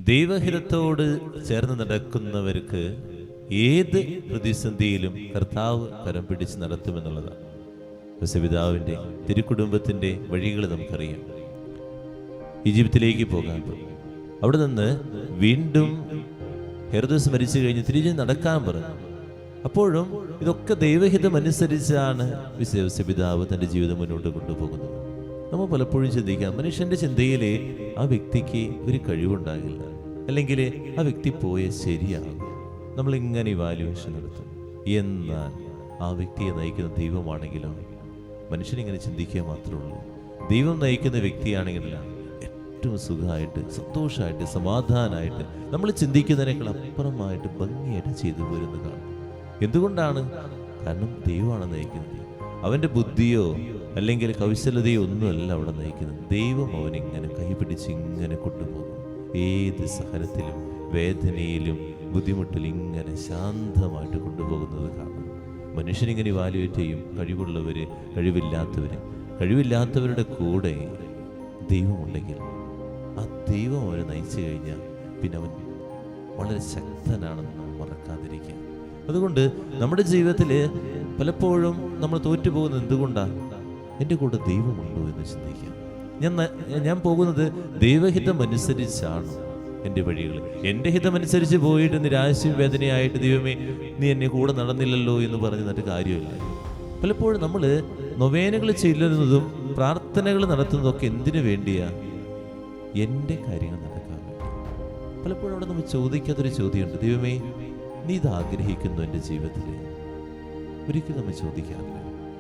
ദൈവഹിതത്തോട് ചേർന്ന് നടക്കുന്നവർക്ക് ഏത് പ്രതിസന്ധിയിലും കർത്താവ് കരം പിടിച്ച് നടത്തുമെന്നുള്ളതാണ്. യോസേപ്പിതാവിൻ്റെ തിരുക്കുടുംബത്തിൻ്റെ വഴികൾ നമുക്കറിയാം. ഈജിപ്തിലേക്ക് പോകാൻ പോയി. അവിടെ നിന്ന് വീണ്ടും ഹെരോദോസ് മരിച്ചു കഴിഞ്ഞ് തിരിഞ്ഞ് നടക്കാൻ പറഞ്ഞു. അപ്പോഴും ഇതൊക്കെ ദൈവഹിതം അനുസരിച്ചാണ് യോസേപ്പിതാവ് തൻ്റെ ജീവിതം മുന്നോട്ട് കൊണ്ടുപോകുന്നത്. നമ്മൾ പലപ്പോഴും ചിന്തിക്കാം, മനുഷ്യൻ്റെ ചിന്തയിൽ ആ വ്യക്തിക്ക് ഒരു കഴിവുണ്ടാകില്ല, അല്ലെങ്കിൽ ആ വ്യക്തി പോയ ശരിയാകും. നമ്മളിങ്ങനെ ഇവാലുവേഷൻ നടത്തും. എന്നാൽ ആ വ്യക്തിയെ നയിക്കുന്ന ദൈവമാണെങ്കിലോ, മനുഷ്യനിങ്ങനെ ചിന്തിക്കുക മാത്രമേ ഉള്ളൂ. ദൈവം നയിക്കുന്ന വ്യക്തിയാണെങ്കിലല്ല ഏറ്റവും സുഖമായിട്ട്, സന്തോഷമായിട്ട്, സമാധാനമായിട്ട്, നമ്മൾ ചിന്തിക്കുന്നതിനേക്കാൾ അപ്പുറമായിട്ട് ഭംഗിയായിട്ട് ചെയ്തു പോരുന്ന കാണും. എന്തുകൊണ്ടാണ്? കാരണം ദൈവമാണ് നയിക്കുന്നത്. അവൻ്റെ ബുദ്ധിയോ അല്ലെങ്കിൽ കൗശലതയോ ഒന്നുമല്ല അവിടെ നയിക്കുന്നത്. ദൈവം അവനിങ്ങനെ കൈപിടിച്ച് ഇങ്ങനെ കൊണ്ടുപോകും. ഏത് സഹനത്തിലും വേദനയിലും ബുദ്ധിമുട്ടിലും ഇങ്ങനെ ശാന്തമായിട്ട് കൊണ്ടുപോകുന്നത് കാണും. മനുഷ്യനിങ്ങനെ ഇവാലുവേറ്റ് ചെയ്യും. കഴിവുള്ളവര്, കഴിവില്ലാത്തവരുടെ കൂടെ ദൈവമുണ്ടെങ്കിൽ ആ ദൈവം അവനെ നയിച്ചു കഴിഞ്ഞാൽ പിന്നെ അവൻ വളരെ ശക്തനാണെന്ന് നാം മറക്കാതിരിക്കുക. അതുകൊണ്ട് നമ്മുടെ ജീവിതത്തിൽ പലപ്പോഴും നമ്മൾ തോറ്റുപോകുന്നത് എന്തുകൊണ്ടാണ്? എൻ്റെ കൂടെ ദൈവമുണ്ടോ എന്ന് ചിന്തിക്കുക. ഞാൻ പോകുന്നത് ദൈവഹിതം അനുസരിച്ചാണ്. എൻ്റെ വഴികൾ എൻ്റെ ഹിതമനുസരിച്ച് പോയിട്ട് നിരാശയും വേദനയായിട്ട് ദൈവമേ നീ എന്നെ കൂടെ നടന്നില്ലല്ലോ എന്ന് പറഞ്ഞ് എന്നിട്ട് കാര്യമില്ല. പലപ്പോഴും നമ്മൾ നൊവേനകൾ ചെല്ലുന്നതും പ്രാർത്ഥനകൾ നടത്തുന്നതൊക്കെ എന്തിനു വേണ്ടിയാ? എൻ്റെ കാര്യങ്ങൾ നടക്കാൻ വേണ്ടി. പലപ്പോഴും അവിടെ നമ്മൾ ചോദിക്കാത്തൊരു ചോദ്യമുണ്ട്, ദൈവമേ നീ ഇത് ആഗ്രഹിക്കുന്നു എൻ്റെ ജീവിതത്തിൽ? ഒരിക്കലും നമ്മൾ ചോദിക്കാറില്ല.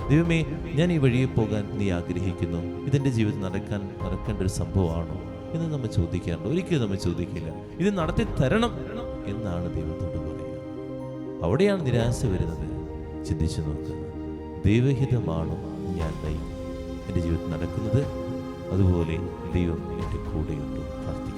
ദൈവമേ ഞാൻ ഈ വഴിയെ പോകാൻ നീ ആഗ്രഹിക്കുന്നു, ഇതെൻ്റെ ജീവിതത്തിൽ നടക്കേണ്ട ഒരു സംഭവമാണോ എന്ന് നമ്മൾ ചോദിക്കാറുണ്ട്. ഒരിക്കലും നമ്മൾ ചോദിക്കില്ല. ഇത് നടത്തി തരണം എന്നാണ് ദൈവത്തോട് പറയുക. അവിടെയാണ് നിരാശ വരുന്നത്. ചിന്തിച്ചു നോക്കുക, ദൈവഹിതമാണോ ഞാൻ എൻ്റെ ജീവിതത്തിൽ നടക്കുന്നത്? അതുപോലെ ദൈവം എൻ്റെ കൂടെയുണ്ടോ? പ്രാർത്ഥിക്കുക.